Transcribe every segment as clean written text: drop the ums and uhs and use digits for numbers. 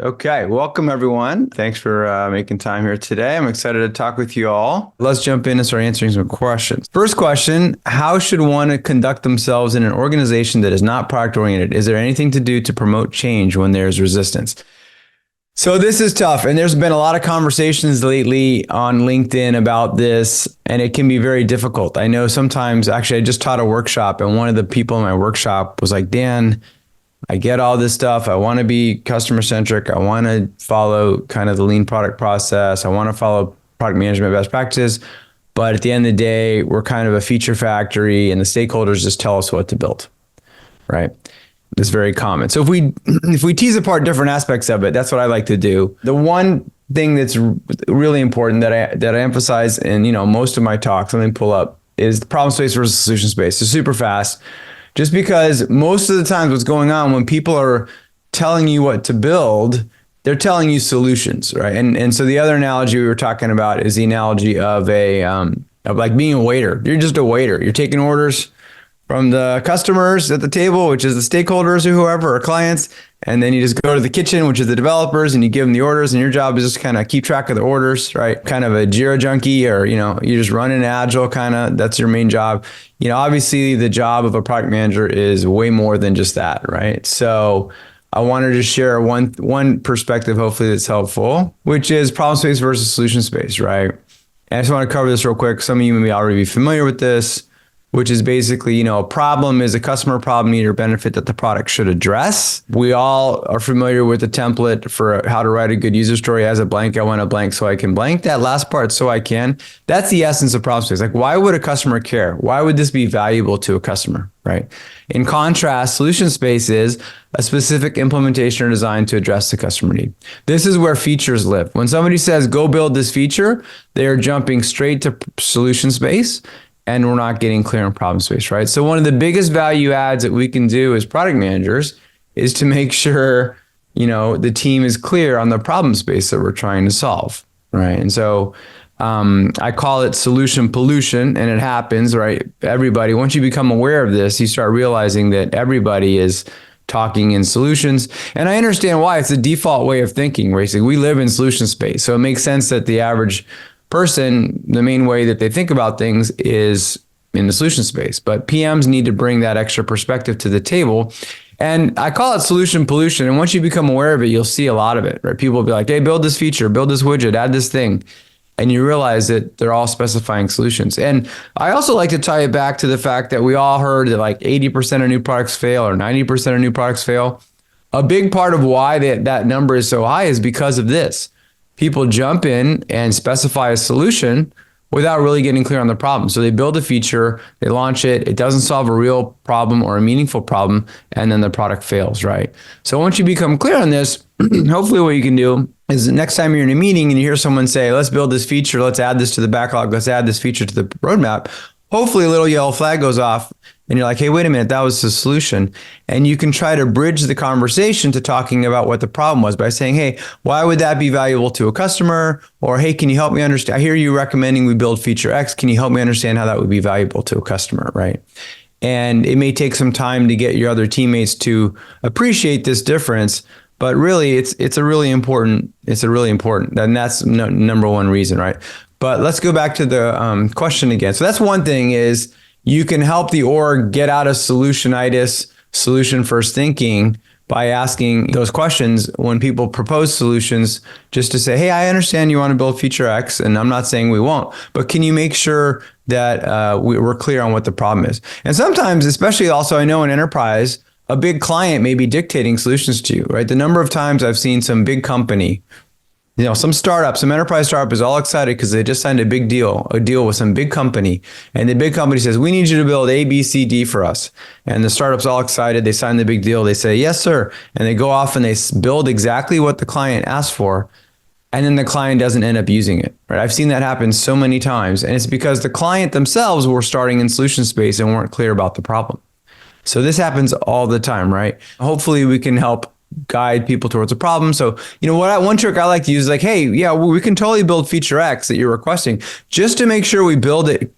Okay, welcome everyone. Thanks for making time here today. I'm excited to talk with you all. Let's jump in and start answering some questions. First question, how should one conduct themselves in an organization that is not product oriented? Is there anything to do to promote change when there's resistance? So this is tough, and there's been a lot of conversations lately on LinkedIn about this, and it can be very difficult. I know sometimes, actually, I just taught a workshop, and one of the people in my workshop was like, Dan, I get all this stuff. I want to be customer centric. I want to follow kind of the lean product process. I want to follow product management best practices. But at the end of the day, we're kind of a feature factory and the stakeholders just tell us what to build, right? It's very common. So if we tease apart different aspects of it, that's what I like to do. The one thing that's really important that I emphasize in most of my talks, let me pull up, is the problem space versus solution space. So super fast. Just because most of the times what's going on when people are telling you what to build, they're telling you solutions, right? And so the other analogy we were talking about is the analogy of of like being a waiter. You're just a waiter. You're taking orders from the customers at the table, which is the stakeholders or whoever, or clients. And then you just go to the kitchen, which is the developers, and you give them the orders, and your job is just kind of keep track of the orders, right? Kind of a Jira junkie, or, you're just running Agile kind of, that's your main job. Obviously the job of a product manager is way more than just that, right? So I wanted to share one perspective, hopefully that's helpful, which is problem space versus solution space, right? And I just want to cover this real quick. Some of you may already be familiar with this, which is basically, a problem is a customer problem, need or benefit that the product should address. We all are familiar with the template for how to write a good user story. As a blank, I want a blank so I can blank. That last part, so I can. That's the essence of problem space. Like, why would a customer care? Why would this be valuable to a customer, right? In contrast, solution space is a specific implementation or design to address the customer need. This is where features live. When somebody says, go build this feature, they are jumping straight to solution space, and we're not getting clear on problem space, right? So one of the biggest value adds that we can do as product managers is to make sure, the team is clear on the problem space that we're trying to solve, right? And so I call it solution pollution, and it happens, right? Everybody, once you become aware of this, you start realizing that everybody is talking in solutions. And I understand why. It's the default way of thinking, basically. We live in solution space. So it makes sense that the average person, the main way that they think about things is in the solution space. But PMs need to bring that extra perspective to the table. And I call it solution pollution. And once you become aware of it, you'll see a lot of it, right? People will be like, hey, build this feature, build this widget, add this thing. And you realize that they're all specifying solutions. And I also like to tie it back to the fact that we all heard that like 80% of new products fail or 90% of new products fail. A big part of why that number is so high is because of this. People jump in and specify a solution without really getting clear on the problem. So they build a feature, they launch it, it doesn't solve a real problem or a meaningful problem, and then the product fails, right? So once you become clear on this, hopefully what you can do is the next time you're in a meeting and you hear someone say, let's build this feature, let's add this to the backlog, let's add this feature to the roadmap, hopefully a little yellow flag goes off and you're like, hey, wait a minute, that was the solution. And you can try to bridge the conversation to talking about what the problem was by saying, hey, why would that be valuable to a customer? Or, hey, can you help me understand? I hear you recommending we build feature X. Can you help me understand how that would be valuable to a customer, right? And it may take some time to get your other teammates to appreciate this difference, but really it's a really important, and that's number one reason, right? But let's go back to the question again. So that's one thing is you can help the org get out of solutionitis, solution first thinking by asking those questions when people propose solutions, just to say, hey, I understand you want to build feature X, and I'm not saying we won't, but can you make sure that we're clear on what the problem is? And sometimes, especially also I know in enterprise, a big client may be dictating solutions to you, right? The number of times I've seen some big company, some startup, some enterprise startup is all excited because they just signed a deal with some big company. And the big company says, we need you to build A, B, C, D for us. And the startup's all excited. They sign the big deal. They say, yes, sir. And they go off and they build exactly what the client asked for. And then the client doesn't end up using it, right? I've seen that happen so many times. And it's because the client themselves were starting in solution space and weren't clear about the problem. So this happens all the time, right? Hopefully we can help guide people towards a problem. So, one trick I like to use is like, hey, yeah, we can totally build feature X that you're requesting, just to make sure we build it,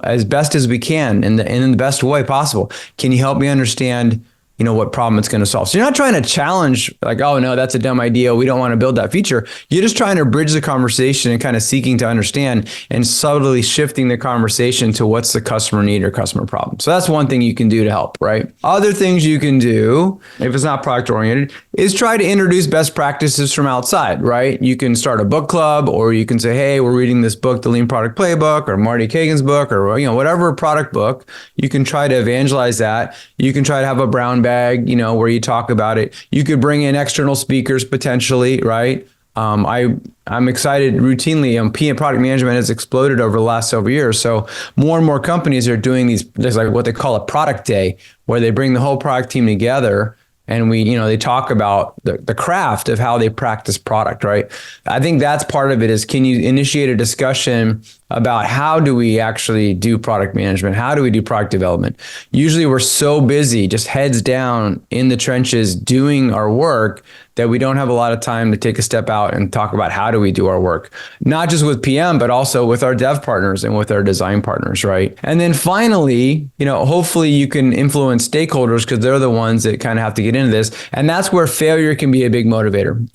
as best as we can in the best way possible. Can you help me understand what problem it's going to solve. So you're not trying to challenge like, oh no, that's a dumb idea, we don't want to build that feature. You're just trying to bridge the conversation and kind of seeking to understand and subtly shifting the conversation to what's the customer need or customer problem. So that's one thing you can do to help, right? Other things you can do, if it's not product oriented, is try to introduce best practices from outside, right? You can start a book club, or you can say, hey, we're reading this book, the Lean Product Playbook, or Marty Kigan's book, or whatever product book. You can try to evangelize that. You can try to have a brown bag, where you talk about it. You could bring in external speakers potentially, right? I'm excited routinely. Product management has exploded over the last several years. So more and more companies are doing there's like what they call a product day, where they bring the whole product team together and they talk about the craft of how they practice product, right? I think that's part of it is, can you initiate a discussion about how do we actually do product management? How do we do product development? Usually we're so busy, just heads down in the trenches doing our work, that we don't have a lot of time to take a step out and talk about how do we do our work, not just with PM, but also with our dev partners and with our design partners, right? And then finally, hopefully you can influence stakeholders, because they're the ones that kind of have to get into this. And that's where failure can be a big motivator.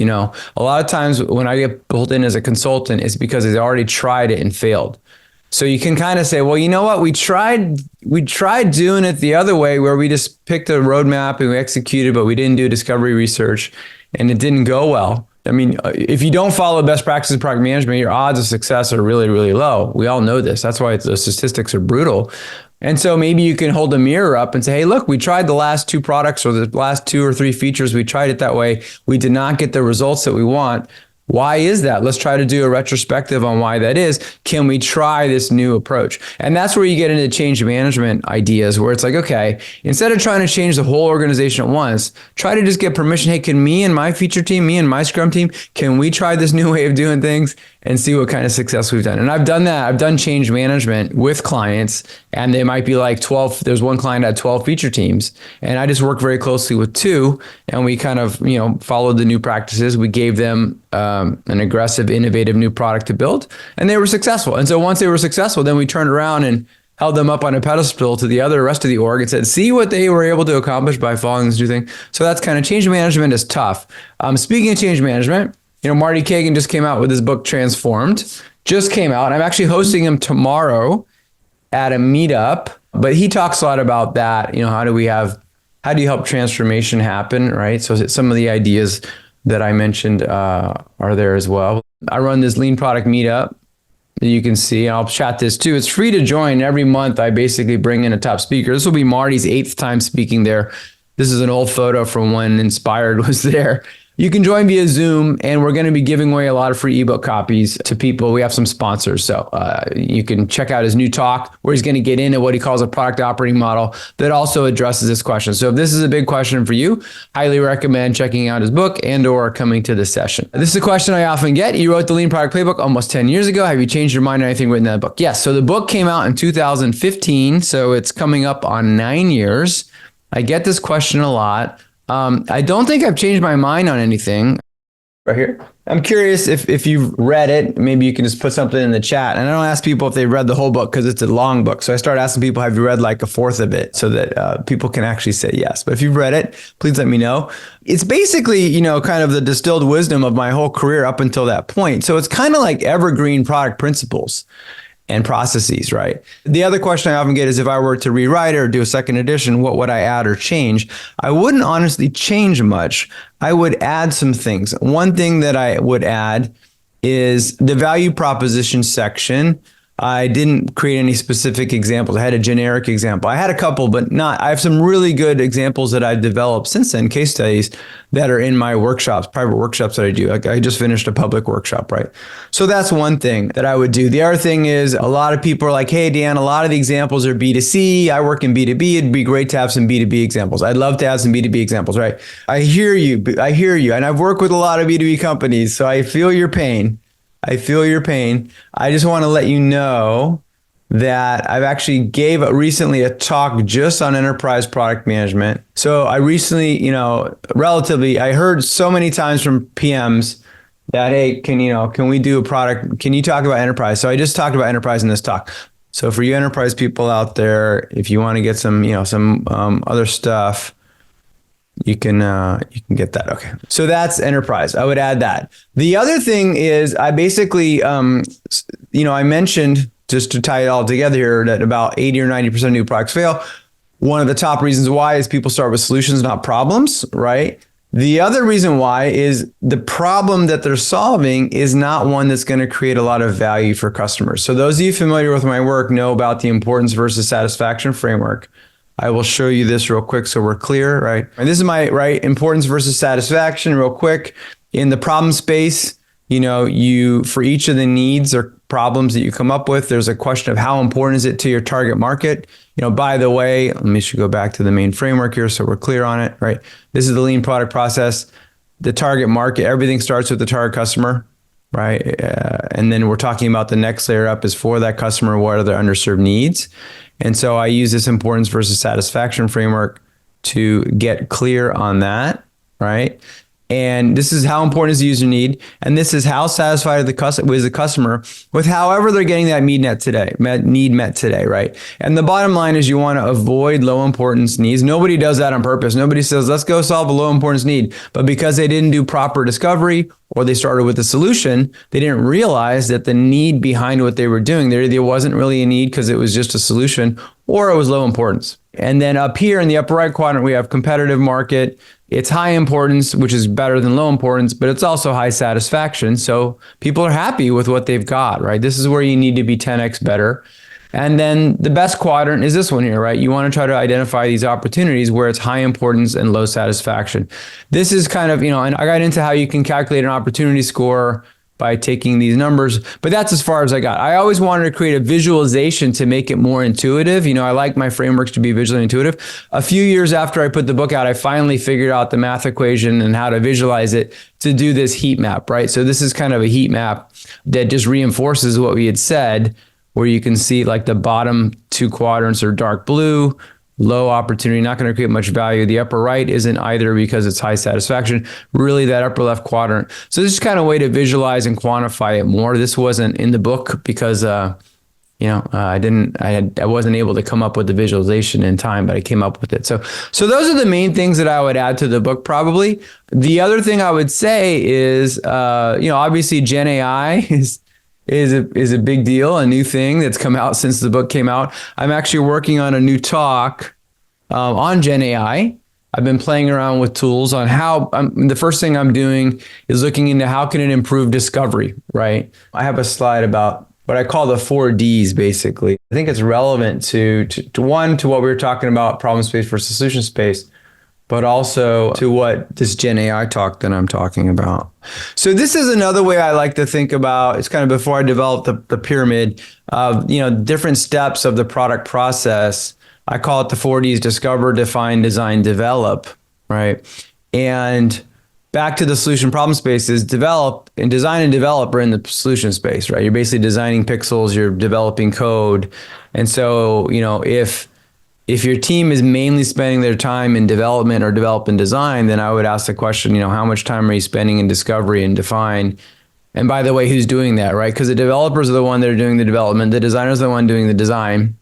A lot of times when I get pulled in as a consultant, it's because they already tried it and failed. So you can kind of say, well, you know what? We tried doing it the other way, where we just picked a roadmap and we executed, but we didn't do discovery research and it didn't go well. I mean, if you don't follow best practices of product management, your odds of success are really, really low. We all know this. That's why the statistics are brutal. And so maybe you can hold a mirror up and say, hey, look, we tried the last 2 products or the last 2 or 3 features. We tried it that way. We did not get the results that we want. Why is that? Let's try to do a retrospective on why that is. Can we try this new approach? And that's where you get into change management ideas, where it's like, okay, instead of trying to change the whole organization at once, try to just get permission. Hey, can me and my feature team, me and my Scrum team, can we try this new way of doing things and see what kind of success we've done? And I've done that. I've done change management with clients, and they might be like 12. There's one client that had 12 feature teams, and I just worked very closely with 2, and we kind of, followed the new practices. We gave them an aggressive, innovative new product to build, and they were successful. And so once they were successful, then we turned around and held them up on a pedestal to the rest of the org and said, see what they were able to accomplish by following this new thing. So that's kind of, change management is tough. Speaking of change management, Marty Kigan just came out with his book, Transformed, just came out. I'm actually hosting him tomorrow at a meetup, but he talks a lot about that. How do you help transformation happen, right? So some of the ideas that I mentioned are there as well. I run this Lean Product Meetup that you can see. I'll chat this too. It's free to join. Every month I basically bring in a top speaker. This will be Marty's 8th time speaking there. This is an old photo from when Inspired was there. You can join via Zoom, and we're going to be giving away a lot of free ebook copies to people. We have some sponsors, so you can check out his new talk where he's going to get into what he calls a product operating model that also addresses this question. So if this is a big question for you, highly recommend checking out his book and or coming to this session. This is a question I often get. You wrote the Lean Product Playbook almost 10 years ago. Have you changed your mind on anything written in that book? Yes. So the book came out in 2015, so it's coming up on 9 years. I get this question a lot. I don't think I've changed my mind on anything. Right here. I'm curious if you've read it. Maybe you can just put something in the chat. And I don't ask people if they've read the whole book because it's a long book. So I start asking people, have you read like a fourth of it, so that people can actually say yes. But if you've read it, please let me know. It's basically, kind of the distilled wisdom of my whole career up until that point. So it's kind of like evergreen product principles and processes, right? The other question I often get is, if I were to rewrite it or do a second edition, what would I add or change? I wouldn't honestly change much. I would add some things. One thing that I would add is the value proposition section. I didn't create any specific examples. I had a generic example. I had a couple, but not. I have some really good examples that I've developed since then, case studies that are in my workshops, private workshops that I do. Like I just finished a public workshop, right? So that's one thing that I would do. The other thing is, a lot of people are like, hey, Dan, a lot of the examples are B2C. I work in B2B. It'd be great to have some B2B examples. I'd love to have some B2B examples, right? I hear you. And I've worked with a lot of B2B companies, so I feel your pain. I just want to let you know that I've actually gave recently a talk just on enterprise product management. So I recently, I heard so many times from PMs that, hey, can we do a product? Can you talk about enterprise? So I just talked about enterprise in this talk. So for you enterprise people out there, if you want to get some, other stuff, you can get that. Okay. So that's enterprise. I would add that. The other thing is I basically, I mentioned, just to tie it all together here, that about 80 or 90% of new products fail. One of the top reasons why is people start with solutions, not problems, right? The other reason why is the problem that they're solving is not one that's going to create a lot of value for customers. So those of you familiar with my work know about the importance versus satisfaction framework. I will show you this real quick so we're clear, right? And this is my, right, importance versus satisfaction real quick. In the problem space, for each of the needs or problems that you come up with, there's a question of how important is it to your target market. By the way, let me go back to the main framework here so we're clear on it, right? This is the lean product process. The target market, everything starts with the target customer, right? And then we're talking about the next layer up is for that customer, what are their underserved needs? And so I use this importance versus satisfaction framework to get clear on that, right? And this is how important is the user need, and this is how satisfied is the customer with however they're getting that need met today, right? And the bottom line is you want to avoid low importance needs. Nobody does that on purpose. Nobody says, let's go solve a low importance need. But because they didn't do proper discovery or they started with a solution, they didn't realize that the need behind what they were doing, there wasn't really a need because it was just a solution, or it was low importance. And then up here in the upper right quadrant, we have competitive market. It's high importance, which is better than low importance, but it's also high satisfaction. So people are happy with what they've got, right? This is where you need to be 10x better. And then the best quadrant is this one here, right? You want to try to identify these opportunities where it's high importance and low satisfaction. This is kind of, and I got into how you can calculate an opportunity score by taking these numbers, but that's as far as I got. I always wanted to create a visualization to make it more intuitive. I like my frameworks to be visually intuitive. A few years after I put the book out, I finally figured out the math equation and how to visualize it to do this heat map, right? So this is kind of a heat map that just reinforces what we had said, where you can see like the bottom two quadrants are dark blue, low opportunity, not going to create much value. The upper right isn't either because it's high satisfaction, really that upper left quadrant. So this is kind of a way to visualize and quantify it more. This wasn't in the book because, I wasn't able to come up with the visualization in time, but I came up with it. So those are the main things that I would add to the book probably. The other thing I would say is, obviously Gen AI is a big deal, a new thing that's come out since the book came out. I'm actually working on a new talk on Gen AI. I've been playing around with tools on how, the first thing I'm doing is looking into how can it improve discovery, right? I have a slide about what I call the 4Ds, basically. I think it's relevant to what we were talking about, problem space versus solution space, but also to what this Gen AI talk that I'm talking about. So this is another way I like to think about, it's kind of before I developed the pyramid of, different steps of the product process. I call it the 4Ds: discover, define, design, develop, right? And back to the solution problem spaces, develop and design and develop are in the solution space, right? You're basically designing pixels, you're developing code. And so, if your team is mainly spending their time in development or develop and design, then I would ask the question, how much time are you spending in discovery and define? And by the way, who's doing that, right? Because the developers are the one that are doing the development. The designers are the one doing the design.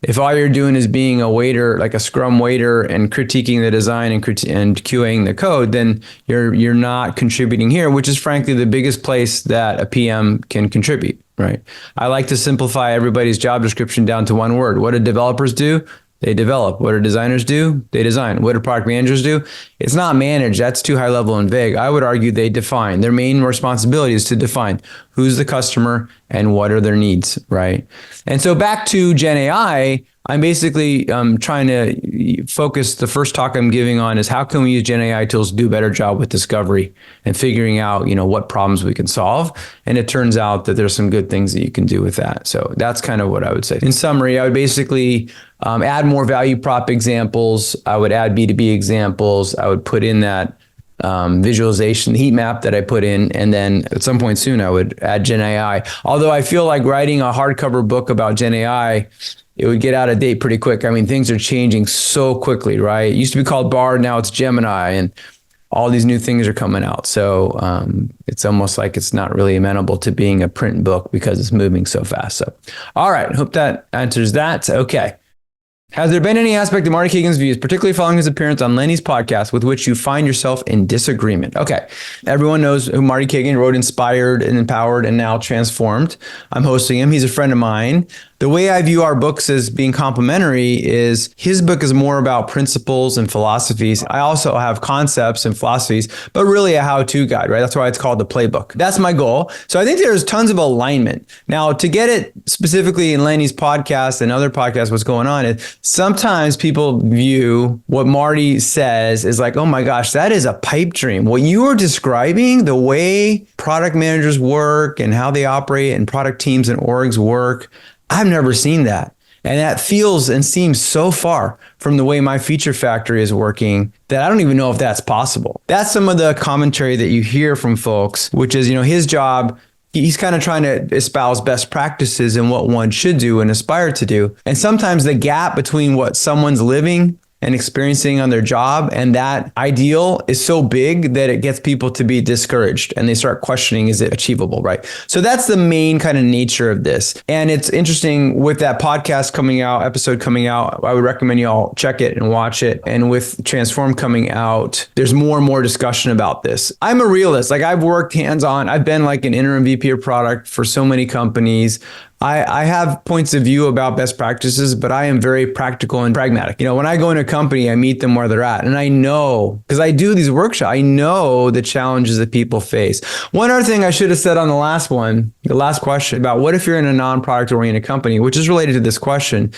If all you're doing is being a waiter, like a Scrum waiter, and critiquing the design and QAing the code, then you're not contributing here, which is frankly the biggest place that a PM can contribute, right? I like to simplify everybody's job description down to one word. What do developers do? They develop. What do designers do? They design. What do product managers do? It's not manage. That's too high level and vague. I would argue they define. Their main responsibility is to define who's the customer and what are their needs, right? And so back to Gen AI, I'm basically trying to focus, the first talk I'm giving on is how can we use Gen AI tools to do a better job with discovery and figuring out, what problems we can solve. And it turns out that there's some good things that you can do with that. So that's kind of what I would say. In summary, I would basically add more value prop examples. I would add B2B examples. I would put in that visualization heat map that I put in, and then at some point soon I would add Gen AI. Although I feel like writing a hardcover book about Gen AI, it would get out of date pretty quick. I mean, things are changing so quickly, right? It used to be called Bauer, now it's Gemini, and all these new things are coming out. So it's almost like it's not really amenable to being a print book because it's moving so fast. So, all right, hope that answers that. Okay. Has there been any aspect of Marty Kigan's views, particularly following his appearance on Lenny's podcast, with which you find yourself in disagreement? Okay. Everyone knows who Marty Kigan wrote Inspired and Empowered and Now Transformed. I'm hosting him. He's a friend of mine. The way I view our books as being complementary is his book is more about principles and philosophies. I also have concepts and philosophies, but really a how-to guide, right? That's why it's called the playbook. That's my goal. So I think there's tons of alignment. Now, to get it specifically in Lenny's podcast and other podcasts, what's going on is sometimes people view what Marty says as like, oh my gosh, that is a pipe dream. What you are describing, the way product managers work and how they operate and product teams and orgs work, I've never seen that. And that feels and seems so far from the way my feature factory is working that I don't even know if that's possible. That's some of the commentary that you hear from folks, which is, his job, he's kind of trying to espouse best practices and what one should do and aspire to do. And sometimes the gap between what someone's living and experiencing on their job and that ideal is so big that it gets people to be discouraged and they start questioning, is it achievable, right? So that's the main kind of nature of this. And it's interesting with that podcast coming out, episode coming out, I would recommend you all check it and watch it. And with Transform coming out, there's more and more discussion about this. I'm a realist. Like I've worked hands-on. I've been like an interim VP of product for so many companies. I have points of view about best practices, but I am very practical and pragmatic. When I go in a company, I meet them where they're at. And I know, because I do these workshops, I know the challenges that people face. One other thing I should have said on the last question about what if you're in a non-product oriented company, which is related to this question.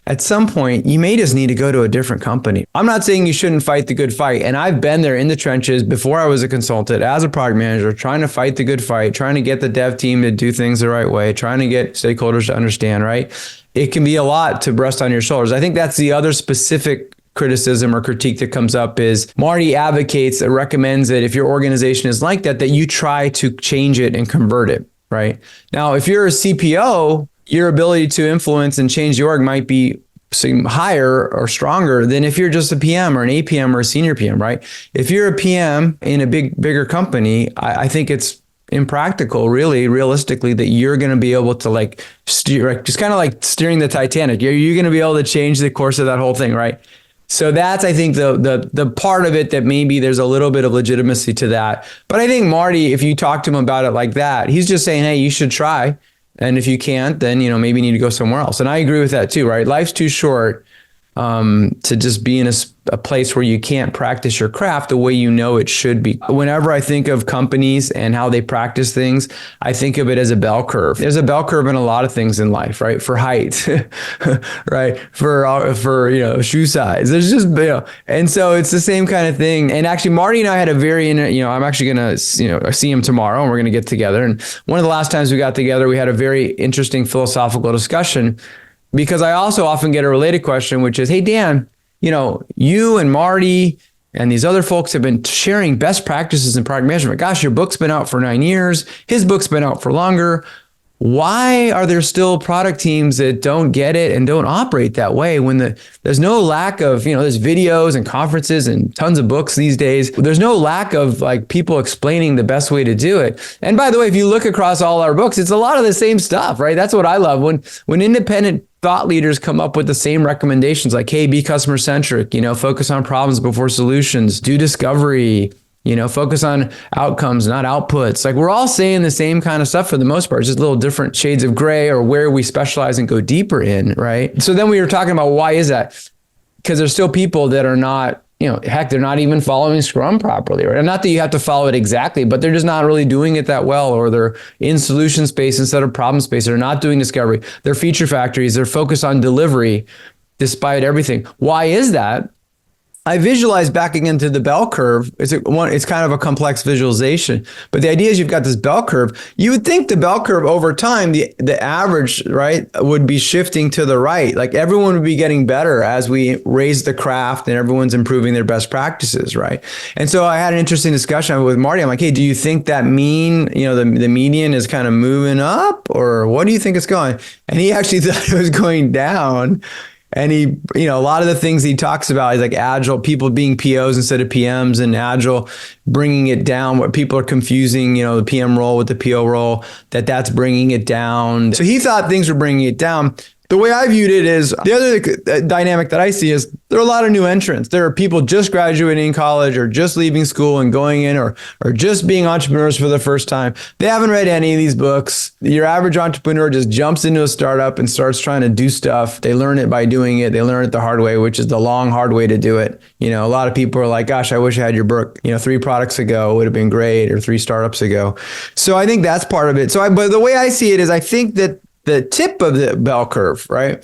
At some point, you may just need to go to a different company. I'm not saying you shouldn't fight the good fight. And I've been there in the trenches before I was a consultant as a product manager, trying to fight the good fight, trying to get the dev team to do things the right way, trying to get stakeholders to understand, right? It can be a lot to rest on your shoulders. I think that's the other specific criticism or critique that comes up is Marty advocates and recommends that if your organization is like that, that you try to change it and convert it, right? Now, if you're a CPO, your ability to influence and change the org might be higher or stronger than if you're just a PM or an APM or a senior PM, right? If you're a PM in a bigger company, I think it's impractical, really, realistically, that you're going to be able to like steer, just kind of like steering the Titanic. You're going to be able to change the course of that whole thing, right? So that's, I think, the part of it that maybe there's a little bit of legitimacy to that. But I think Marty, if you talk to him about it like that, he's just saying, hey, you should try. And if you can't, then, maybe you need to go somewhere else. And I agree with that too, right? Life's too short to just be in a place where you can't practice your craft the way it should be. Whenever I think of companies and how they practice things, I think of it as a bell curve. There's a bell curve in a lot of things in life, right? For height, right? For shoe size. There's just, and so it's the same kind of thing. And actually, Marty and I had a very, I'm actually going to, see him tomorrow and we're going to get together. And one of the last times we got together, we had a very interesting philosophical discussion. Because I also often get a related question, which is, hey, Dan, you and Marty and these other folks have been sharing best practices in product management. Gosh, your book's been out for 9 years. His book's been out for longer. Why are there still product teams that don't get it and don't operate that way when there's no lack of, there's videos and conferences and tons of books these days. There's no lack of like people explaining the best way to do it. And by the way, if you look across all our books, it's a lot of the same stuff, right? That's what I love. When independent thought leaders come up with the same recommendations like, hey, be customer centric, focus on problems before solutions, do discovery, focus on outcomes, not outputs. Like we're all saying the same kind of stuff for the most part, just little different shades of gray or where we specialize and go deeper in, right? So then we were talking about why is that? Because there's still people that are not, they're not even following Scrum properly, right? And not that you have to follow it exactly, but they're just not really doing it that well, or they're in solution space instead of problem space. They're not doing discovery. They're feature factories. They're focused on delivery despite everything. Why is that? I visualize backing into the bell curve. It's kind of a complex visualization, but the idea is you've got this bell curve. You would think the bell curve over time, the average, right, would be shifting to the right. Like everyone would be getting better as we raise the craft and everyone's improving their best practices, right? And so I had an interesting discussion with Marty. I'm like, hey, do you think that the median is kind of moving up, or what do you think it's going? And he actually thought it was going down. And he, a lot of the things he talks about is like agile, people being POs instead of PMs, and agile bringing it down. What people are confusing, the PM role with the PO role, that's bringing it down. So he thought things were bringing it down. The way I viewed it is the other dynamic that I see is there are a lot of new entrants. There are people just graduating college or just leaving school and going in or just being entrepreneurs for the first time. They haven't read any of these books. Your average entrepreneur just jumps into a startup and starts trying to do stuff. They learn it by doing it. They learn it the hard way, which is the long, hard way to do it. You know, a lot of people are like, gosh, I wish I had your book, 3 products ago would have been great, or 3 startups ago. So I think that's part of it. But the way I see it is I think that the tip of the bell curve, right?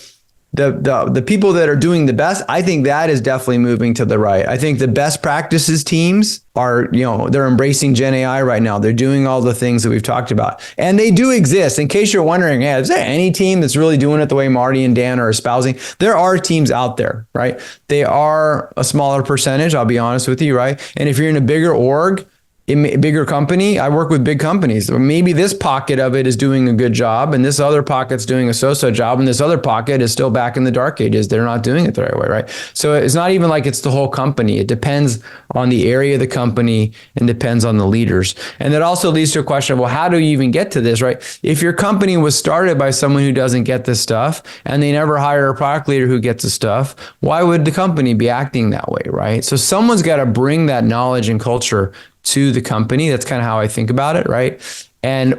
The people that are doing the best, I think that is definitely moving to the right. I think the best practices teams are, they're embracing Gen AI right now. They're doing all the things that we've talked about. And they do exist. In case you're wondering, hey, is there any team that's really doing it the way Marty and Dan are espousing? There are teams out there, right? They are a smaller percentage, I'll be honest with you, right? And if you're in a bigger org, in a bigger company, I work with big companies. Maybe this pocket of it is doing a good job and this other pocket's doing a so-so job and this other pocket is still back in the dark ages. They're not doing it the right way, right? So it's not even like it's the whole company. It depends on the area of the company and depends on the leaders. And that also leads to a question of, well, how do you even get to this, right? If your company was started by someone who doesn't get this stuff and they never hire a product leader who gets the stuff, why would the company be acting that way, right? So someone's got to bring that knowledge and culture to the company. That's kind of how I think about it, right?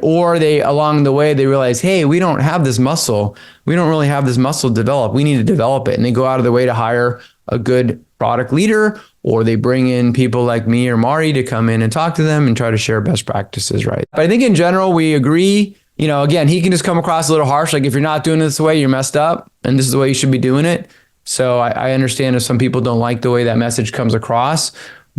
Or they, along the way, they realize, hey, we don't have this muscle. We don't really have this muscle developed. We need to develop it. And they go out of their way to hire a good product leader, or they bring in people like me or Marty to come in and talk to them and try to share best practices, right? But I think in general, we agree, again, he can just come across a little harsh. Like if you're not doing it this way, you're messed up and this is the way you should be doing it. So I understand if some people don't like the way that message comes across,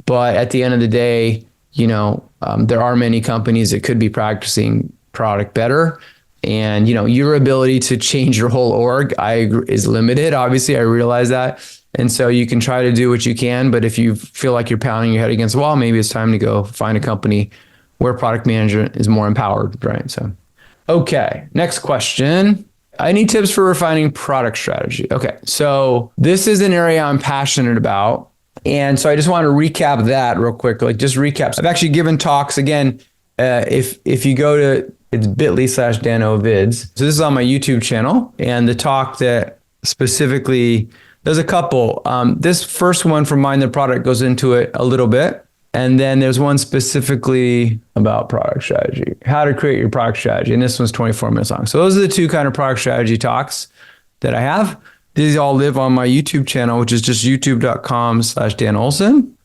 but at the end of the day, there are many companies that could be practicing product better. And, your ability to change your whole org, is limited. Obviously, I realize that. And so you can try to do what you can. But if you feel like you're pounding your head against the wall, maybe it's time to go find a company where product management is more empowered, right? So, okay, next question. Any tips for refining product strategy? Okay, so this is an area I'm passionate about. And so I just want to recap that real quick, just recap. I've actually given talks again. If you go to, it's bit.ly/DanoVids. So this is on my YouTube channel. And the talk that specifically, there's a couple. This first one from Mind the Product goes into it a little bit. And then there's one specifically about product strategy, how to create your product strategy. And this one's 24 minutes long. So those are the 2 kind of product strategy talks that I have. These all live on my YouTube channel, which is just youtube.com/Dan Olsen.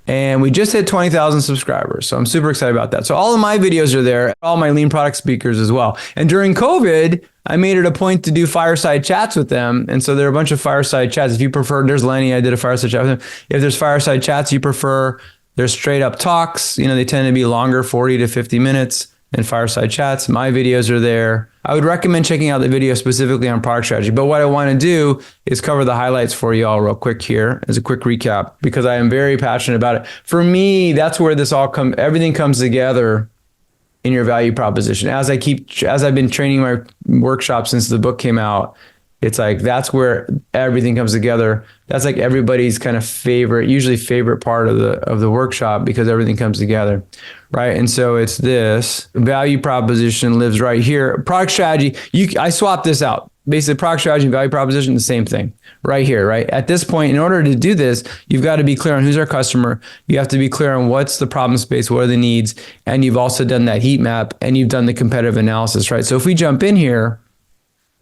And we just hit 20,000 subscribers. So I'm super excited about that. So all of my videos are there, all my lean product speakers as well. And during COVID, I made it a point to do fireside chats with them. And so there are a bunch of fireside chats. If you prefer, there's Lenny, I did a fireside chat with him. If there's fireside chats you prefer, there's straight up talks. They tend to be longer, 40 to 50 minutes. And fireside chats. My videos are there. I would recommend checking out the video specifically on product strategy. But what I want to do is cover the highlights for you all real quick here as a quick recap, because I am very passionate about it. For me, that's where everything comes together in your value proposition. As I've been training my workshops since the book came out, it's like, that's where everything comes together. That's like everybody's kind of usually favorite part of the workshop, because everything comes together, right? And so it's this value proposition lives right here. Product strategy, I swapped this out. Basically, product strategy and value proposition, the same thing right here, right? At this point, in order to do this, you've got to be clear on who's our customer. You have to be clear on what's the problem space, what are the needs, and you've also done that heat map and you've done the competitive analysis, right? So if we jump in here,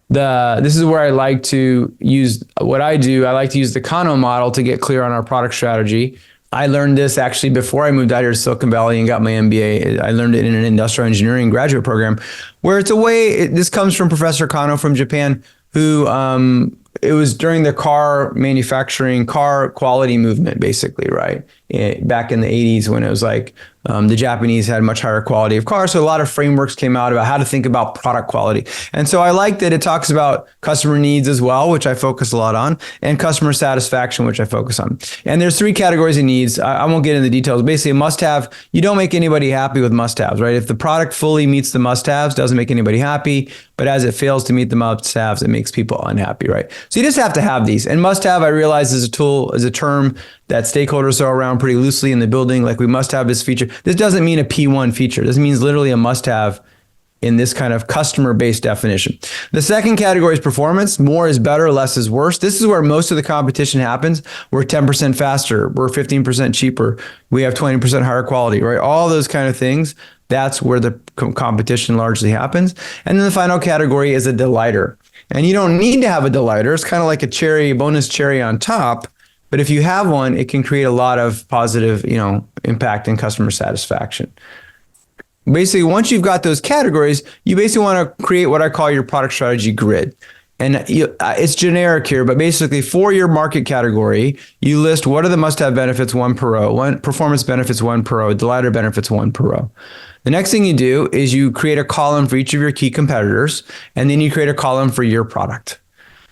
this is where I like to use what I do. I like to use the Kano model to get clear on our product strategy. I learned this actually before I moved out here to Silicon Valley and got my MBA. I learned it in an industrial engineering graduate program, where it's a way, this comes from Professor Kano from Japan, who it was during the car quality movement, basically, right? Back in the 80s, when it was like the Japanese had much higher quality of cars. So a lot of frameworks came out about how to think about product quality. And so I like that it talks about customer needs as well, which I focus a lot on, and customer satisfaction, which I focus on. And there's 3 categories of needs. I won't get into the details. Basically, a must-have, you don't make anybody happy with must-haves, right? If the product fully meets the must-haves, doesn't make anybody happy, but as it fails to meet the must-haves, it makes people unhappy, right? So you just have to have these. And must-have, I realize, is a term that stakeholders throw around pretty loosely in the building. Like, we must have this feature. This doesn't mean a P1 feature. This means literally a must-have in this kind of customer-based definition. The second category is performance. More is better, less is worse. This is where most of the competition happens. We're 10% faster. We're 15% cheaper. We have 20% higher quality, right? All those kind of things. That's where the competition largely happens. And then the final category is a delighter. And you don't need to have a delighter. It's kind of like a cherry, bonus cherry on top. But if you have one, it can create a lot of positive, impact and customer satisfaction. Basically, once you've got those categories, you basically want to create what I call your product strategy grid. And it's generic here, but basically for your market category, you list what are the must-have benefits, one per row, one performance benefits, one per row, delighter benefits, one per row. The next thing you do is you create a column for each of your key competitors, and then you create a column for your product.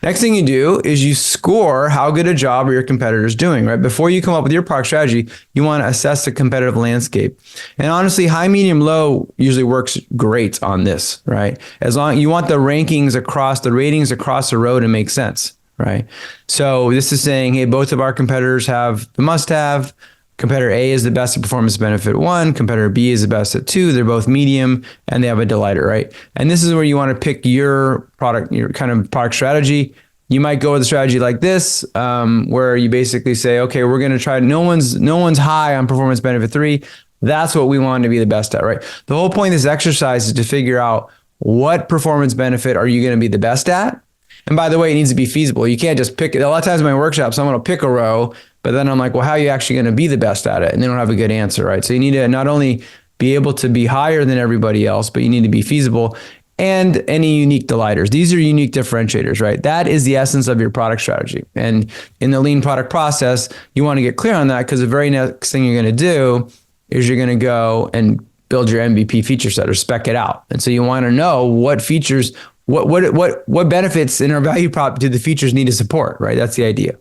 Next thing you do is you score how good a job are your competitors doing, right? Before you come up with your product strategy, you want to assess the competitive landscape. And honestly, high, medium, low usually works great on this, right? As long you want the ratings across the row to make sense, right? So this is saying, hey, both of our competitors have the must-have. Competitor A is the best at performance benefit 1. Competitor B is the best at 2. They're both medium and they have a delighter, right? And this is where you want to pick your product, your kind of product strategy. You might go with a strategy like this, where you basically say, okay, we're going to try, no one's high on performance benefit 3. That's what we want to be the best at, right? The whole point of this exercise is to figure out what performance benefit are you going to be the best at? And by the way, it needs to be feasible. You can't just pick it. A lot of times in my workshops, someone will pick a row, but then I'm like, well, how are you actually going to be the best at it? And they don't have a good answer, right? So you need to not only be able to be higher than everybody else, but you need to be feasible and any unique delighters. These are unique differentiators, right? That is the essence of your product strategy. And in the lean product process, you want to get clear on that because the very next thing you're going to do is you're going to go and build your MVP feature set or spec it out. And so you want to know what features, what benefits in our value prop do the features need to support, right? That's the idea.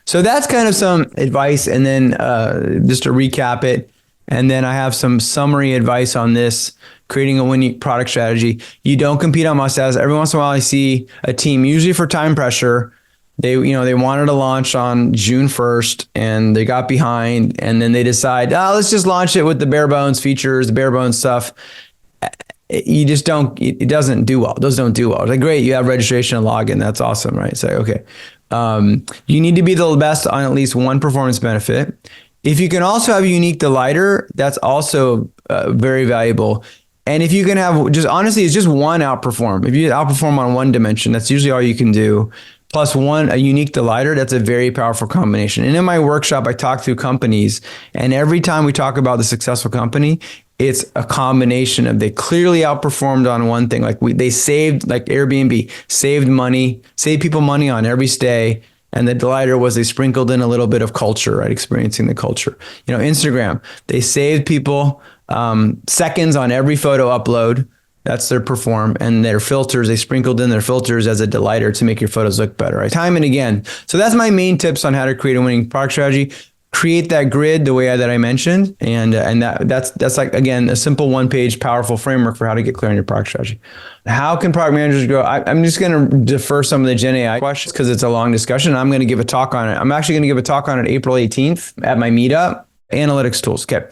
So that's kind of some advice. And then just to recap it, and then I have some summary advice on this, creating a winning product strategy. You don't compete on must-haves. Every once in a while I see a team, usually for time pressure, they wanted to launch on June 1st and they got behind, and then they decide, let's just launch it with the bare bones features, the bare bones stuff. You just don't, it doesn't do well. Those don't do well. It's like, great, you have registration and login. That's awesome, right? So, okay. You need to be the best on at least one performance benefit. If you can also have a unique delighter, that's also very valuable. And if you can have honestly, it's just one outperform. If you outperform on one dimension, that's usually all you can do. Plus a unique delighter, that's a very powerful combination. And in my workshop, I talk through companies, and every time we talk about the successful company, it's a combination of they clearly outperformed on one thing. They saved, like Airbnb, saved people money on every stay. And the delighter was they sprinkled in a little bit of culture, right? Experiencing the culture. Instagram, they saved people seconds on every photo upload. That's their perform. And their filters, they sprinkled in their filters as a delighter to make your photos look better, right? Time and again. So that's my main tips on how to create a winning product strategy. Create that grid the way that I mentioned. And that's like, again, a simple one-page powerful framework for how to get clear on your product strategy. How can product managers grow? I'm just going to defer some of the Gen AI questions because it's a long discussion. I'm going to give a talk on it. I'm actually going to give a talk on it April 18th at my Meetup. Analytics tools. Okay.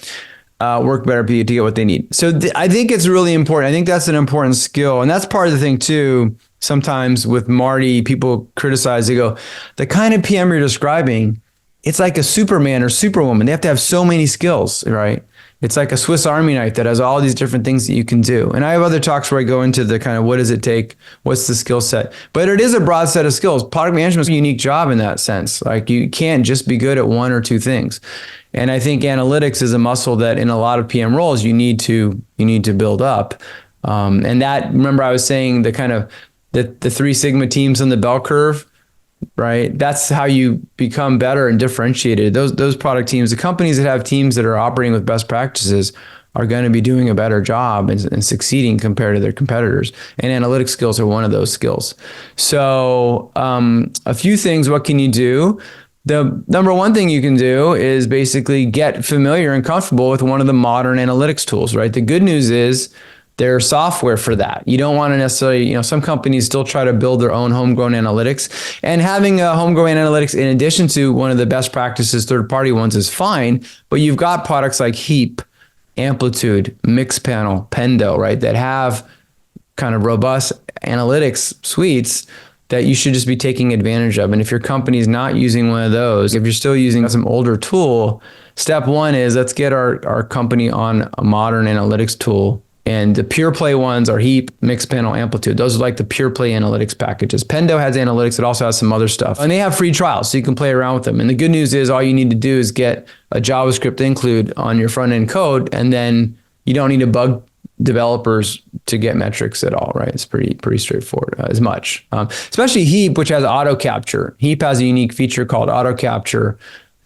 Work better to get what they need. So I think it's really important. I think that's an important skill. And that's part of the thing too. Sometimes with Marty, people criticize, they go, the kind of PM you're describing, it's like a Superman or Superwoman. They have to have so many skills, right? It's like a Swiss Army knife that has all these different things that you can do. And I have other talks where I go into the kind of what does it take? What's the skill set? But it is a broad set of skills. Product management is a unique job in that sense. Like you can't just be good at one or two things. And I think analytics is a muscle that in a lot of PM roles you need to build up. And that, remember I was saying the kind of the 3 Sigma teams on the bell curve, right? That's how you become better and differentiated. Those product teams, the companies that have teams that are operating with best practices are going to be doing a better job and succeeding compared to their competitors. And analytic skills are one of those skills. So a few things, what can you do? The number one thing you can do is basically get familiar and comfortable with one of the modern analytics tools, right? The good news is there's software for that. You don't want to necessarily, some companies still try to build their own homegrown analytics, and having a homegrown analytics in addition to one of the best practices, third-party ones is fine, but you've got products like Heap, Amplitude, Mixpanel, Pendo, right? That have kind of robust analytics suites that you should just be taking advantage of. And if your company's not using one of those, if you're still using some older tool, step one is let's get our company on a modern analytics tool. And the pure play ones are Heap, Mixpanel, Amplitude. Those are like the pure play analytics packages. Pendo has analytics. It also has some other stuff. And they have free trials, so you can play around with them. And the good news is all you need to do is get a JavaScript include on your front end code, and then you don't need to bug developers to get metrics at all, right? It's pretty straightforward as much. Especially Heap, which has auto capture. Heap has a unique feature called auto capture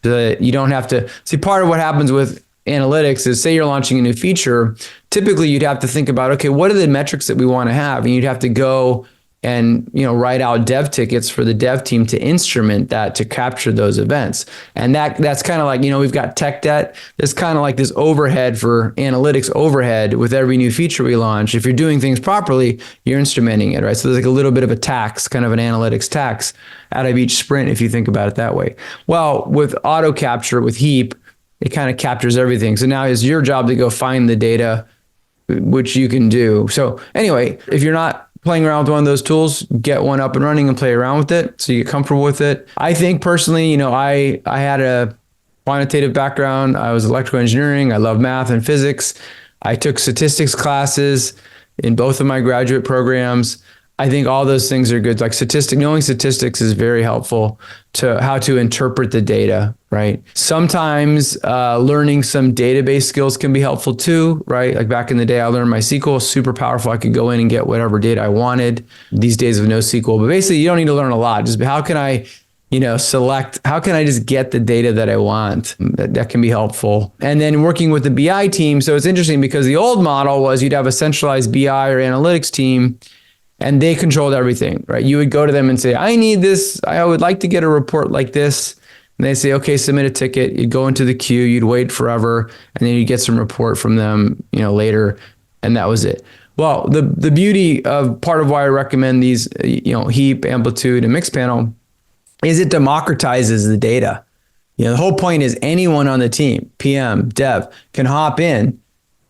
that you don't have to see. Part of what happens with analytics is, say you're launching a new feature, typically you'd have to think about, okay, what are the metrics that we want to have? And you'd have to go and write out dev tickets for the dev team to instrument that, to capture those events. And that's kind of like, we've got tech debt. There's kind of like this overhead for analytics overhead with every new feature we launch. If you're doing things properly, you're instrumenting it, right? So there's like a little bit of a tax, kind of an analytics tax out of each sprint, if you think about it that way. Well, with auto capture, with Heap, it kind of captures everything. So now it's your job to go find the data, which you can do. So anyway, if you're not playing around with one of those tools, get one up and running and play around with it so you get comfortable with it. I think personally, I had a quantitative background. I was electrical engineering. I love math and physics. I took statistics classes in both of my graduate programs. I think all those things are good. Like knowing statistics is very helpful to how to interpret the data, right? Sometimes learning some database skills can be helpful too, right? Like back in the day, I learned MySQL, super powerful. I could go in and get whatever data I wanted. These days with NoSQL, but basically you don't need to learn a lot. Just how can I, how can I just get the data that I want? That can be helpful. And then working with the BI team. So it's interesting because the old model was you'd have a centralized BI or analytics team, and they controlled everything, right? You would go to them and say, I need this. I would like to get a report like this. And they say, okay, submit a ticket. You'd go into the queue. You'd wait forever. And then you'd get some report from them, later. And that was it. Well, the beauty of part of why I recommend these, Heap, Amplitude, and Mixpanel is it democratizes the data. The whole point is anyone on the team, PM, dev, can hop in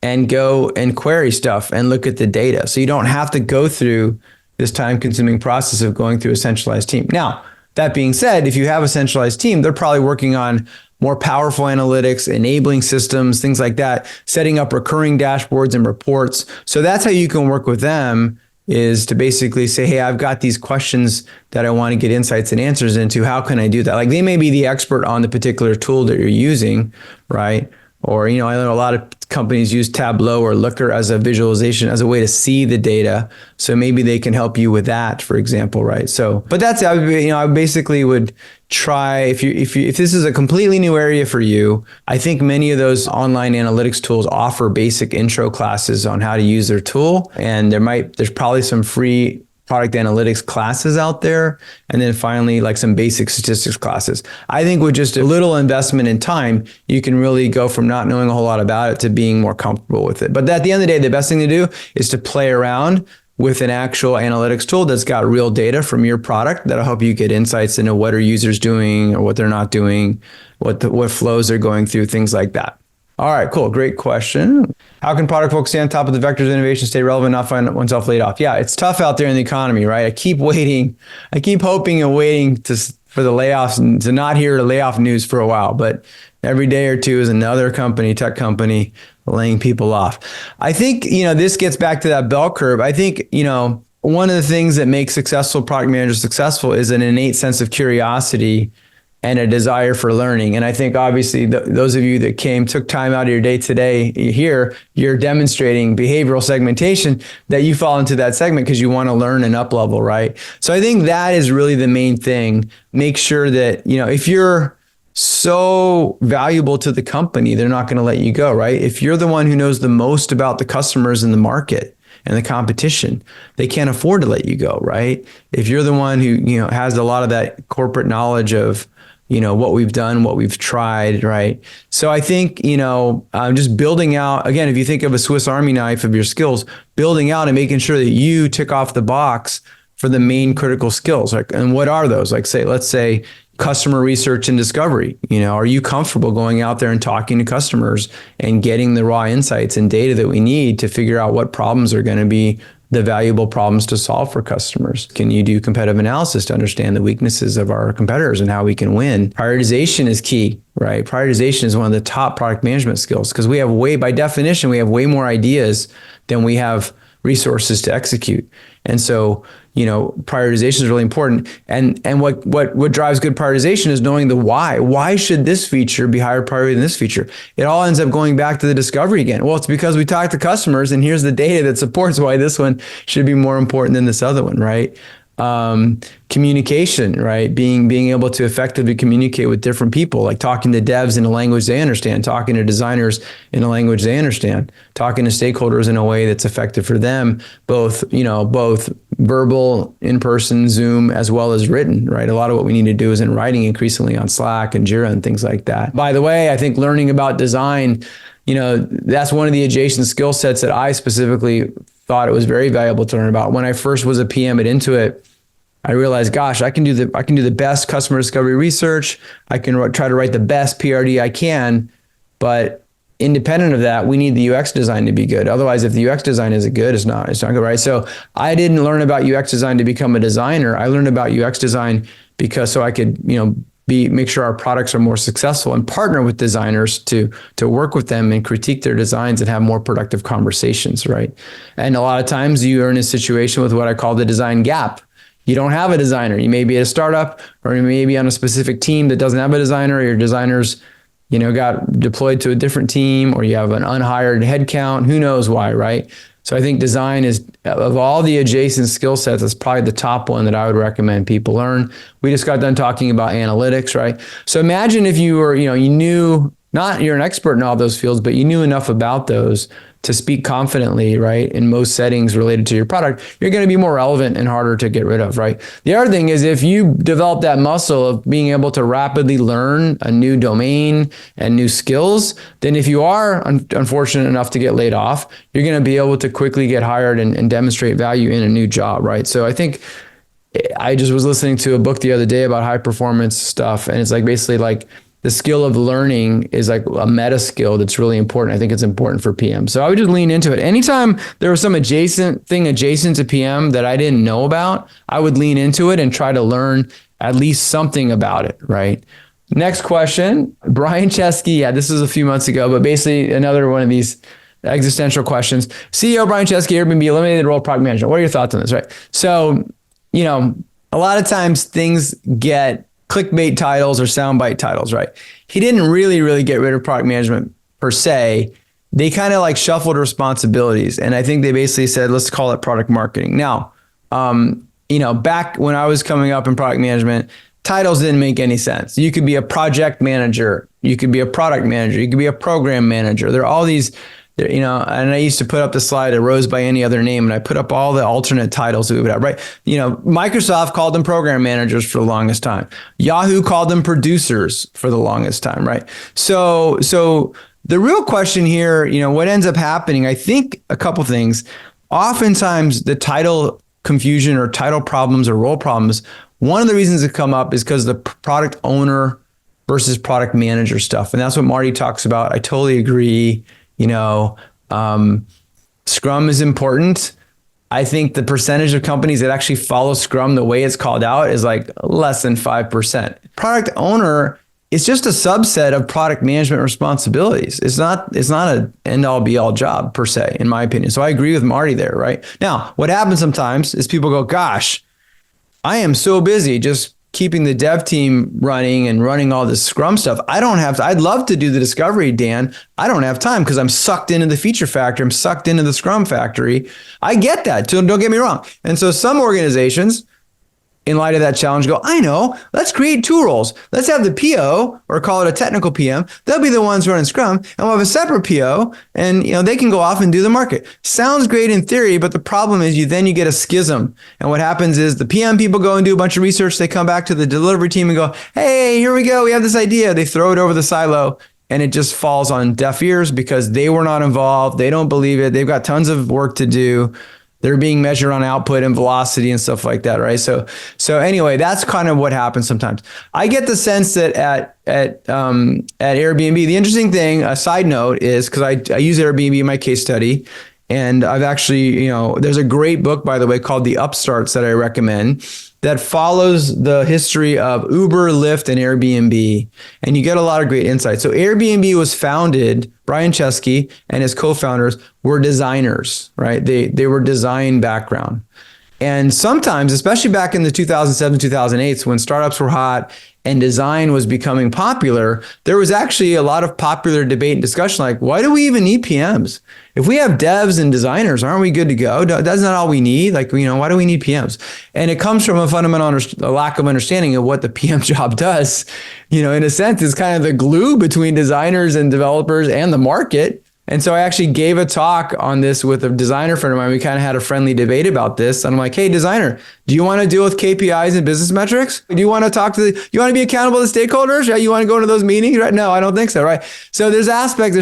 and go and query stuff and look at the data. So you don't have to go through this time-consuming process of going through a centralized team. Now, that being said, if you have a centralized team, they're probably working on more powerful analytics, enabling systems, things like that, setting up recurring dashboards and reports. So that's how you can work with them, is to basically say, hey, I've got these questions that I want to get insights and answers into. How can I do that? Like they may be the expert on the particular tool that you're using, right? Or, I know a lot of companies use Tableau or Looker as a visualization, as a way to see the data. So maybe they can help you with that, for example, right? So, but that's, I basically would try, if this is a completely new area for you, I think many of those online analytics tools offer basic intro classes on how to use their tool. And there's probably some free product analytics classes out there. And then finally, like some basic statistics classes. I think with just a little investment in time, you can really go from not knowing a whole lot about it to being more comfortable with it. But at the end of the day, the best thing to do is to play around with an actual analytics tool that's got real data from your product that'll help you get insights into what are users doing or what they're not doing, what flows they're going through, things like that. All right, cool. Great question. How can product folks stay on top of the vectors of innovation, stay relevant, not find oneself laid off? Yeah, it's tough out there in the economy, right? I keep hoping and waiting for the layoffs and to not hear the layoff news for a while, but every day or two is another tech company laying people off. I think, this gets back to that bell curve. I think, one of the things that makes successful product managers successful is an innate sense of curiosity and a desire for learning. And I think obviously those of you that took time out of your day today here, you're demonstrating behavioral segmentation, that you fall into that segment because you want to learn and up level, right? So I think that is really the main thing. Make sure that, if you're so valuable to the company, they're not going to let you go, right? If you're the one who knows the most about the customers in the market and the competition, they can't afford to let you go, right? If you're the one who, has a lot of that corporate knowledge of, what we've done, what we've tried, right? So I think, just building out, again, if you think of a Swiss Army knife of your skills, building out and making sure that you tick off the box for the main critical skills. Like, and what are those? Like let's say customer research and discovery. Are you comfortable going out there and talking to customers and getting the raw insights and data that we need to figure out what problems are going to be the valuable problems to solve for customers? Can you do competitive analysis to understand the weaknesses of our competitors and how we can win? Prioritization is key, right? Prioritization is one of the top product management skills because by definition, we have way more ideas than we have resources to execute. And so, prioritization is really important. And what drives good prioritization is knowing the why. Why should this feature be higher priority than this feature? It all ends up going back to the discovery again. Well, it's because we talked to customers and here's the data that supports why this one should be more important than this other one, right? Communication, right? Being able to effectively communicate with different people, like talking to devs in a language they understand, talking to designers in a language they understand, talking to stakeholders in a way that's effective for them, both verbal, in-person, Zoom, as well as written, right? A lot of what we need to do is in writing increasingly on Slack and Jira and things like that. By the way, I think learning about design, that's one of the adjacent skill sets that I specifically thought it was very valuable to learn about. When I first was a PM at Intuit, I realized, gosh, I can do the best customer discovery research. I can try to write the best PRD I can, but independent of that, we need the UX design to be good. Otherwise, if the UX design isn't good, it's not good, right? So I didn't learn about UX design to become a designer. I learned about UX design so I could, make sure our products are more successful and partner with designers to work with them and critique their designs and have more productive conversations, right? And a lot of times you are in a situation with what I call the design gap. You don't have a designer. You may be at a startup or you may be on a specific team that doesn't have a designer, or your designers, got deployed to a different team, or you have an unhired headcount. Who knows why, right? So I think design is, of all the adjacent skill sets, it's probably the top one that I would recommend people learn. We just got done talking about analytics, right? So imagine if you were, you knew, not you're an expert in all those fields, but you knew enough about those to speak confidently, right? In most settings related to your product, you're going to be more relevant and harder to get rid of, right? The other thing is if you develop that muscle of being able to rapidly learn a new domain and new skills, then if you are unfortunate enough to get laid off, you're going to be able to quickly get hired and demonstrate value in a new job, right? So I think I just was listening to a book the other day about high performance stuff, and it's basically the skill of learning is like a meta skill that's really important. I think it's important for PM. So I would just lean into it. Anytime there was some adjacent to PM that I didn't know about, I would lean into it and try to learn at least something about it, right? Next question, Brian Chesky. Yeah, this was a few months ago, but basically another one of these existential questions. CEO Brian Chesky, Airbnb eliminated the role of product management. What are your thoughts on this, right? So, a lot of times things get clickbait titles or soundbite titles, right? He didn't really get rid of product management per se. They kind of shuffled responsibilities. And I think they basically said, let's call it product marketing. Now, back when I was coming up in product management, titles didn't make any sense. You could be a project manager. You could be a product manager. You could be a program manager. There are all these, and I used to put up the slide, it rose by any other name, and I put up all the alternate titles that we would have, right? Microsoft called them program managers for the longest time. Yahoo called them producers for the longest time, right? So the real question here, what ends up happening, I think a couple things. Oftentimes the title confusion or title problems or role problems, one of the reasons that come up is because the product owner versus product manager stuff. And that's what Marty talks about. I totally agree. Scrum is important. I think the percentage of companies that actually follow Scrum the way it's called out is less than 5%. Product owner is just a subset of product management responsibilities. It's not an end all be all job per se, in my opinion. So I agree with Marty there, right? Now, what happens sometimes is people go, gosh, I am so busy just keeping the dev team running and running all this Scrum stuff. I'd love to do the discovery, Dan. I don't have time because I'm sucked into the feature factory. I'm sucked into the Scrum factory. I get that. Don't get me wrong. And so some organizations, in light of that challenge, go, I know, let's create two roles. Let's have the PO, or call it a technical PM. They'll be the ones running Scrum, and we'll have a separate PO, and they can go off and do the market. Sounds great in theory, but the problem is you get a schism. And what happens is the PM people go and do a bunch of research. They come back to the delivery team and go, hey, here we go. We have this idea. They throw it over the silo, and it just falls on deaf ears because they were not involved. They don't believe it. They've got tons of work to do. They're being measured on output and velocity and stuff like that, right? So anyway, that's kind of what happens sometimes. I get the sense that at Airbnb, the interesting thing, a side note is, because I use Airbnb in my case study, And I've actually, there's a great book, by the way, called The Upstarts that I recommend that follows the history of Uber, Lyft, and Airbnb. And you get a lot of great insight. So Airbnb was founded, Brian Chesky and his co-founders were designers, right? They were design background. And sometimes, especially back in the 2007, 2008, when startups were hot and design was becoming popular, there was actually a lot of popular debate and discussion like, why do we even need PMs? If we have devs and designers, aren't we good to go? That's not all we need. Like, why do we need PMs? And it comes from a fundamental a lack of understanding of what the PM job does. In a sense, it's kind of the glue between designers and developers and the market. And so I actually gave a talk on this with a designer friend of mine. We kind of had a friendly debate about this. And I'm like, hey, designer, do you want to deal with KPIs and business metrics? Do you want to you want to be accountable to stakeholders? Yeah, you want to go to those meetings? Right? No, I don't think so, right? So there's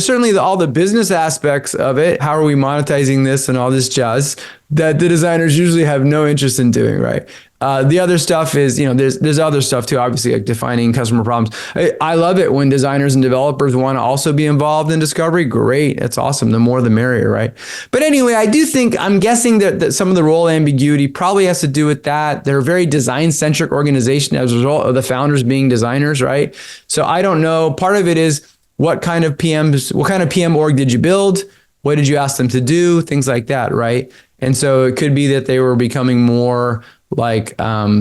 certainly all the business aspects of it. How are we monetizing this and all this jazz that the designers usually have no interest in doing, right? The other stuff is, there's other stuff too, obviously, like defining customer problems. I love it when designers and developers want to also be involved in discovery. Great. It's awesome. The more, the merrier, right? But anyway, I'm guessing that some of the role ambiguity probably has to do with that. They're a very design-centric organization as a result of the founders being designers, right? So I don't know. Part of it is what kind of PM org did you build? What did you ask them to do? Things like that, right? And so it could be that they were becoming more like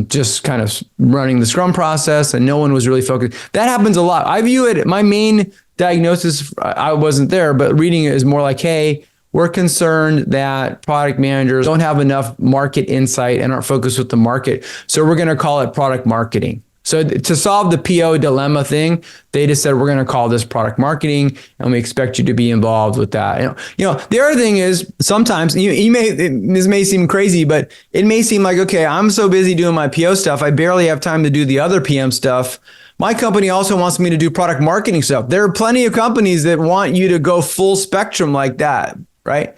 just kind of running the Scrum process and no one was really focused. That happens a lot. I view it, my main diagnosis, I wasn't there, but reading it is more like, hey, we're concerned that product managers don't have enough market insight and aren't focused with the market. So we're going to call it product marketing. So to solve the PO dilemma thing, they just said, we're going to call this product marketing and we expect you to be involved with that. The other thing is sometimes this may seem crazy, but it may seem like, okay, I'm so busy doing my PO stuff. I barely have time to do the other PM stuff. My company also wants me to do product marketing stuff. There are plenty of companies that want you to go full spectrum like that, right?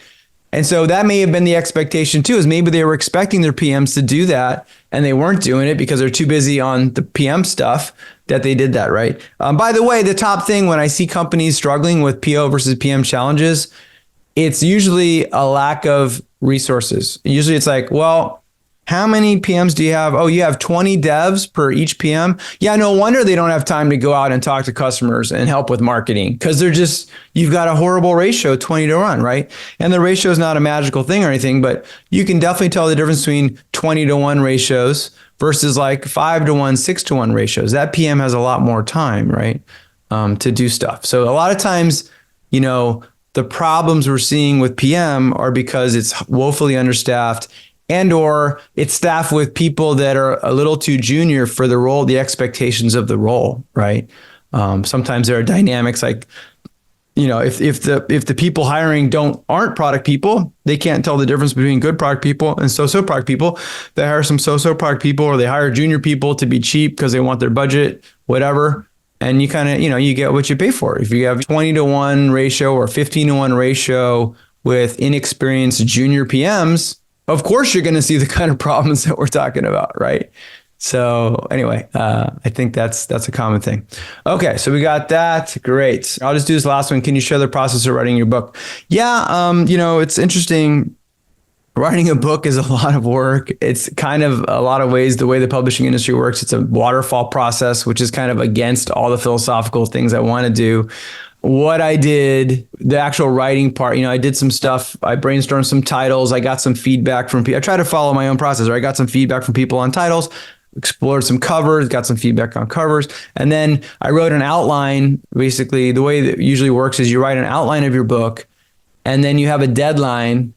And so that may have been the expectation too, is maybe they were expecting their PMs to do that and they weren't doing it because they're too busy on the PM stuff that they did that, right? By the way, the top thing when I see companies struggling with PO versus PM challenges, it's usually a lack of resources. Usually it's like, well, how many PMs do you have? Oh, you have 20 devs per each PM. Yeah, no wonder they don't have time to go out and talk to customers and help with marketing because you've got a horrible ratio, 20 to 1, right? And the ratio is not a magical thing or anything, but you can definitely tell the difference between 20 to 1 ratios versus like 5 to 1, 6 to 1 ratios. That PM has a lot more time, right, to do stuff. So a lot of times, the problems we're seeing with PM are because it's woefully understaffed and or it's staffed with people that are a little too junior for the role, the expectations of the role, right? Sometimes there are dynamics like, if the people hiring aren't product people, they can't tell the difference between good product people and so-so product people. They hire some so-so product people or they hire junior people to be cheap because they want their budget, whatever. And you kind of, you get what you pay for. If you have 20 to 1 ratio or 15 to 1 ratio with inexperienced junior PMs, of course, you're going to see the kind of problems that we're talking about, right? So anyway, I think that's a common thing. Okay, so we got that. Great. I'll just do this last one. Can you share the process of writing your book? Yeah, it's interesting. Writing a book is a lot of work. It's kind of a lot of ways the way the publishing industry works. It's a waterfall process, which is kind of against all the philosophical things I want to do. What I did, the actual writing part, I did some stuff. I brainstormed some titles. I got some feedback from people. I try to follow my own process. Right? I got some feedback from people on titles, explored some covers, got some feedback on covers. And then I wrote an outline. Basically, the way that it usually works is you write an outline of your book and then you have a deadline.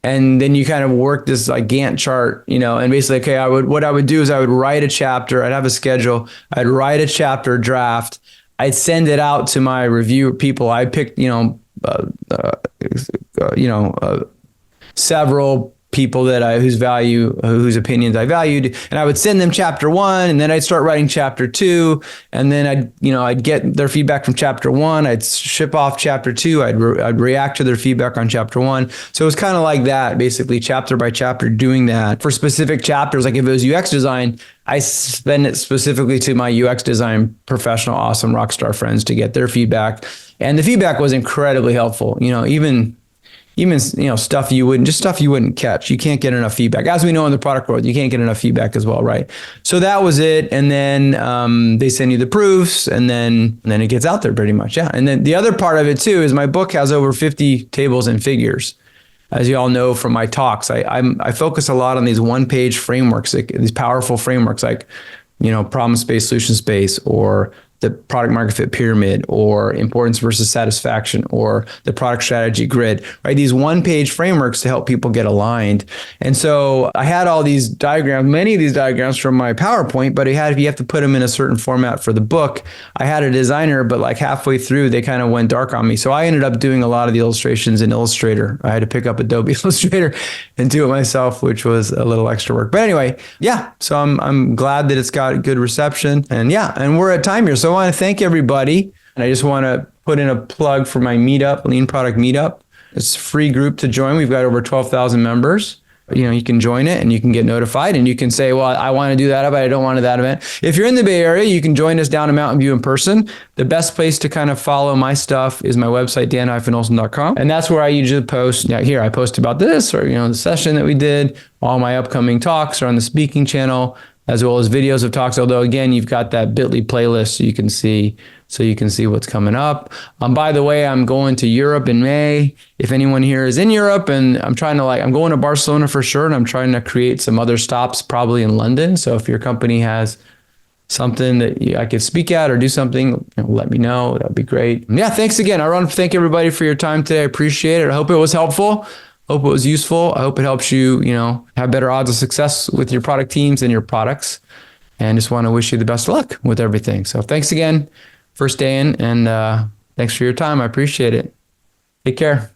And then you kind of work this like Gantt chart, and basically, okay, what I would do is I would write a chapter. I'd have a schedule. I'd write a chapter draft. I'd send it out to my review people. I picked, several people that whose opinions I valued, and I would send them chapter 1, and then I'd start writing chapter 2, and then I'd get their feedback from chapter 1. I'd ship off chapter 2. I'd react to their feedback on chapter 1. So it was kind of like that, basically chapter by chapter, doing that for specific chapters. Like if it was UX design, I send it specifically to my UX design professional, awesome rockstar friends to get their feedback, and the feedback was incredibly helpful. even, stuff you wouldn't catch. You can't get enough feedback. As we know in the product world, you can't get enough feedback as well, right? So that was it. And then they send you the proofs, and then it gets out there pretty much. Yeah. And then the other part of it too is my book has over 50 tables and figures. As you all know from my talks, I focus a lot on these one-page frameworks, these powerful frameworks like, problem space, solution space, or the product market fit pyramid, or importance versus satisfaction, or the product strategy grid, right? These one-page frameworks to help people get aligned. And so I had all these diagrams, many of these diagrams from my PowerPoint, but if you have to put them in a certain format for the book, I had a designer, but like halfway through, they kind of went dark on me. So I ended up doing a lot of the illustrations in Illustrator. I had to pick up Adobe Illustrator and do it myself, which was a little extra work. But anyway, yeah, so I'm glad that it's got good reception. And yeah, and we're at time here. So I want to thank everybody. And I just want to put in a plug for my Meetup, Lean Product Meetup. It's a free group to join. We've got over 12,000 members. You can join it and you can get notified, and you can say, well, I want to do that, but I don't want to that event. If you're in the Bay Area, you can join us down in Mountain View in person. The best place to kind of follow my stuff is my website, dan-olsen.com. And that's where I usually post. Here I post about this, or, the session that we did. All my upcoming talks are on the speaking channel, as well as videos of talks. Although again, you've got that Bitly playlist, so you can see what's coming up. By the way, I'm going to Europe in May. If anyone here is in Europe, and I'm going to Barcelona for sure, and I'm trying to create some other stops probably in London. So if your company has something that I could speak at or do something, let me know. That'd be great. Yeah, thanks again. I want to thank everybody for your time today. I appreciate it. I hope it was helpful. Hope it was useful. I hope it helps you, have better odds of success with your product teams and your products. And just want to wish you the best of luck with everything. So thanks again, first day in, and thanks for your time. I appreciate it. Take care.